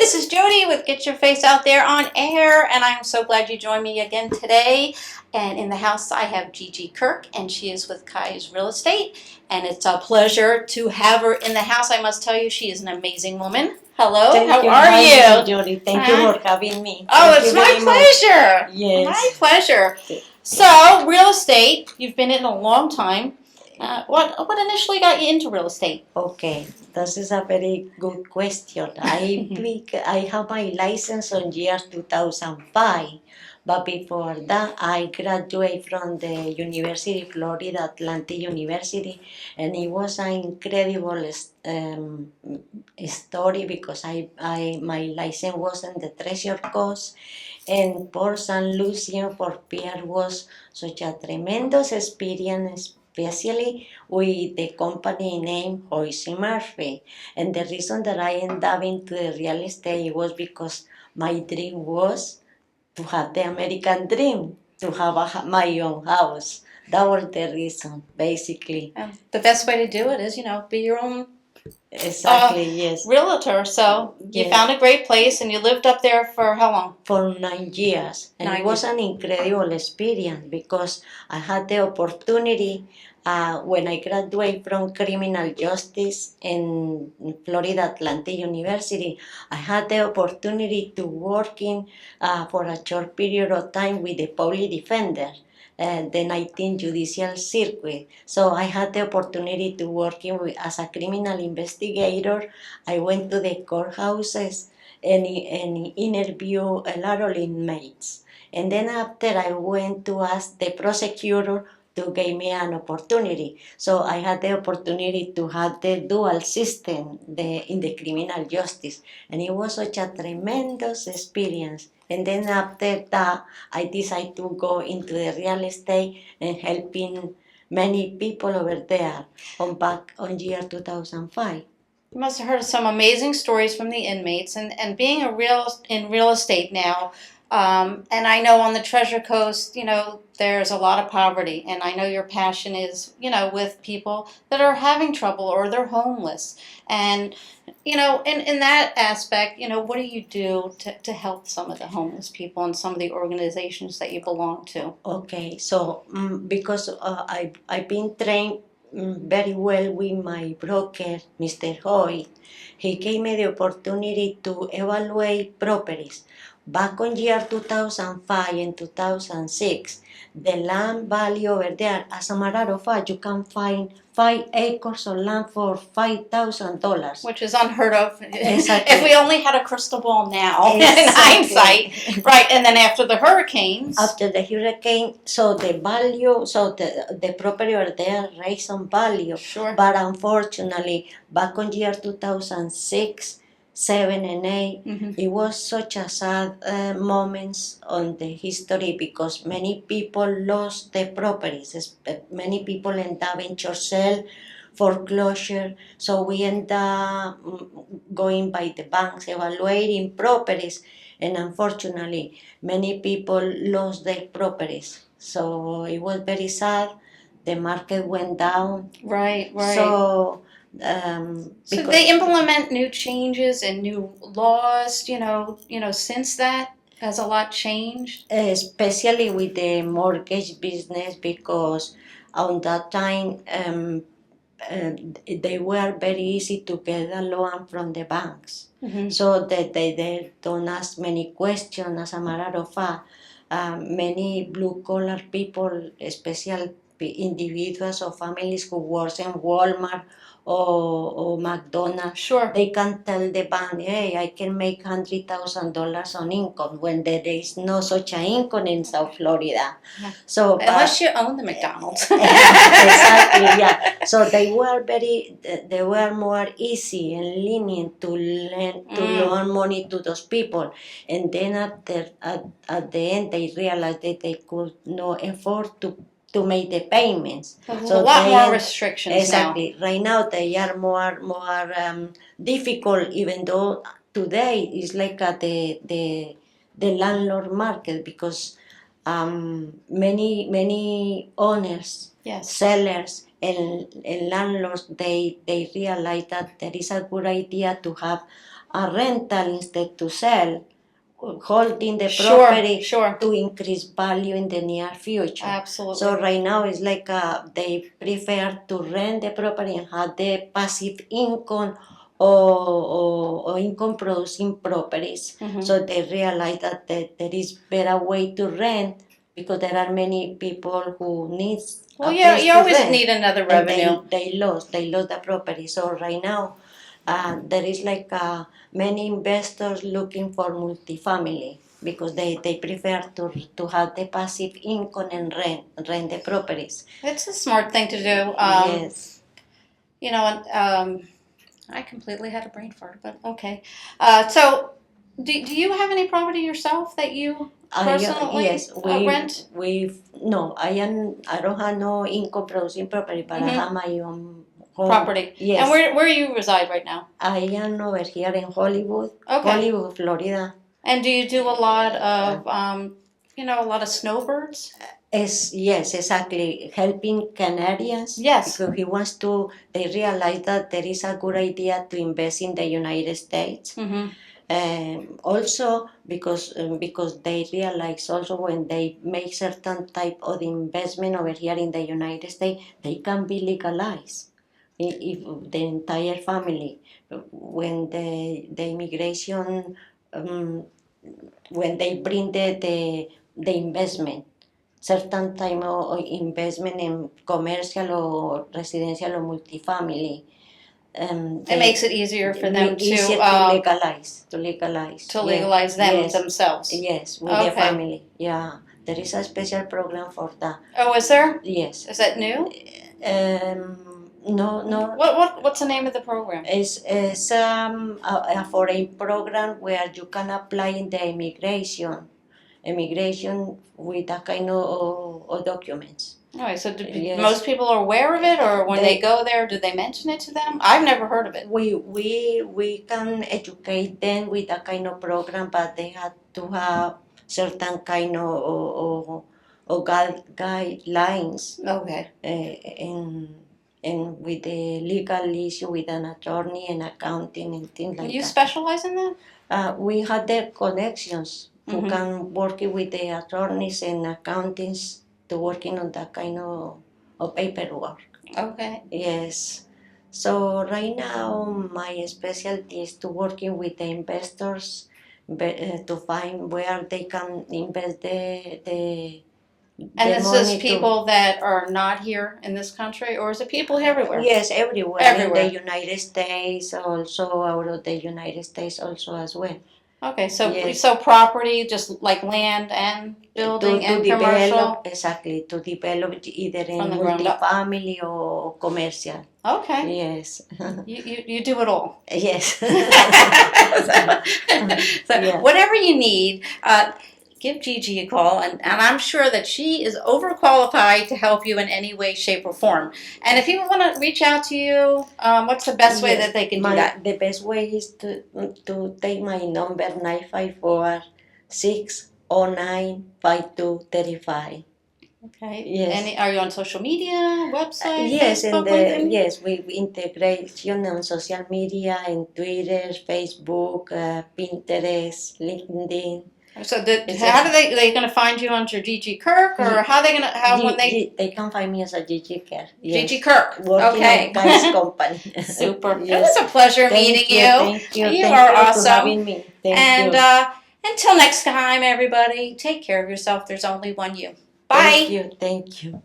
this is Jody with Get Your Face Out There on Air, and I'm so glad you joined me again today. And in the house, I have Gigi Kirk, and she is with Kai's Real Estate, and it's a pleasure to have her in the house. I must tell you, she is an amazing woman. Hello, how are you? Jody. Thank you for having me. Oh, it's my pleasure. Yes. My pleasure. So, real estate, you've been in a long time. What initially got you into real estate? Okay, this is a very good question. I have my license on year 2005, but before that I graduated from the University of Florida, Atlantic University, and it was an incredible story because my license was on the Treasure Coast, and Port St. Lucie for Pierre was such a tremendous experience, especially with the company name Hoyce Murphy. And the reason that I ended up into the real estate was because my dream was to have the American dream, to have my own house. That was the reason, basically. The best way to do it is, be your own yes. realtor. So you found a great place and you lived up there for how long? For 9 years. And it was an incredible experience because I had the opportunity when I graduated from criminal justice in Florida Atlantic University. I had the opportunity to work for a short period of time with the public defender. The 19th Judicial Circuit. So I had the opportunity to work as a criminal investigator. I went to the courthouses and interview a lot of inmates. And then after I went to ask the prosecutor to give me an opportunity. So I had the opportunity to have the dual system in the criminal justice. And it was such a tremendous experience. And then after that, I decided to go into the real estate and helping many people over there back on year 2005. You must have heard some amazing stories from the inmates, and being in real estate now, and I know on the Treasure Coast, there's a lot of poverty, and I know your passion is, with people that are having trouble or they're homeless, and in that aspect, what do you do to help some of the homeless people and some of the organizations that you belong to? Okay, so because I've been trained very well with my broker, Mr. Hoy, he gave me the opportunity to evaluate properties. Back on year 2005 and 2006, the land value over there, as a matter of fact, you can find 5 acres of land for $5,000. Which is unheard of. Exactly. If we only had a crystal ball now, exactly. In hindsight. Right, and then after the hurricanes. After the hurricane, so the value, so the property over there raised some value. Sure. But unfortunately, back on year 2006, 7 and 8, it was such a sad moments on the history because many people lost their properties. Many people end up in short sale, foreclosure. So we end up going by the banks, evaluating properties, and unfortunately, many people lost their properties. So it was very sad. The market went down. Right. So they implement new changes and new laws, since that. Has a lot changed? Especially with the mortgage business because on that time they were very easy to get a loan from the banks. So that they don't ask many questions. As a matter of fact, many blue-collar people, especially individuals or families who work in Walmart or McDonald's, sure, they can tell the bank, hey, I can make $100,000 on income when there is no such an income in South Florida. Yeah. So unless you own the McDonald's. Exactly, yeah. So they were more easy and lenient to loan money to those people, and then at the end they realized that they could not afford to make the payments. So a lot more restrictions exactly. Now. Right now they are more difficult, even though today is like the landlord market because many owners, yes, sellers, and landlords they realize that there is a good idea to have a rental instead to sell, holding the Sure, property sure. to increase value in the near future. Absolutely. So right now it's like they prefer to rent the property and have the passive income or income producing properties. Mhm. So they realize that there is better way to rent because there are many people who needs Well, a yeah, place you to always rent. need another And revenue. they lost the property. So right now there is like many investors looking for multifamily because they prefer to have the passive income and rent the properties. It's a smart thing to do. Yes. You know, I completely had a brain fart, but okay. So, do you have any property yourself that you personally Yes, rent? I don't have no income producing property, but I Mhm. have my own home. Property. Yes. And where you reside right now? I am over here in Hollywood, Okay. Florida. And do you do a lot of a lot of snowbirds? Yes, exactly. Helping Canadians. Yes. Because they realize that there is a good idea to invest in the United States. Mm-hmm. Also, because they realize also when they make certain type of investment over here in the United States, they can be legalized. If the entire family, when the immigration, when they bring the investment, certain type of investment in commercial or residential or multifamily. It makes it easier for them easier to legalize them yes, themselves. yes, with Okay. the family. Yeah, there is a special program for that. Oh, is there? Yes. Is that new? No. What's the name of the program? It's a foreign program where you can apply in the immigration with that kind of documents. All right, so Yes. most people are aware of it, or when they go there, do they mention it to them? I've never heard of it. We can educate them with that kind of program, but they have to have certain kind of guidelines. Okay. And with the legal issue with an attorney and accounting and things like You that. specialize in that? We had the connections who Mhm. can work with the attorneys and accountants to working on that kind of paperwork. Okay. Yes. So right now my specialty is to working with the investors to find where they can invest And the this money is people that are not here in this country, or is it people everywhere? Yes, everywhere. Everywhere. In the United States, also out of the United States also as well. Okay, so Yes. so property, just like land and building to and develop, commercial. exactly, to develop either in From the ground up. multifamily or commercial. Okay. Yes. You do it all. Yes. So Yeah. whatever you need, give Gigi a call, and I'm sure that she is overqualified to help you in any way, shape, or form. And if people want to reach out to you, what's the best way that they can do that? The best way is to take my number 954-609-5235. Okay. Yes. Are you on social media, website, Yes, Facebook, anything? yes, we integration on social media in Twitter, Facebook, Pinterest, LinkedIn. So how do they going to find you under Gigi Kirk, or how they going to when they can find me as a Gigi Kirk. Yes. Gigi Kirk? Working Okay. on Guy's company. Super. Yes. It was a pleasure meeting you. Thank you. You Thank are you awesome. for having me. Thank you. Until next time, everybody, take care of yourself. There's only one you. Bye. Thank you.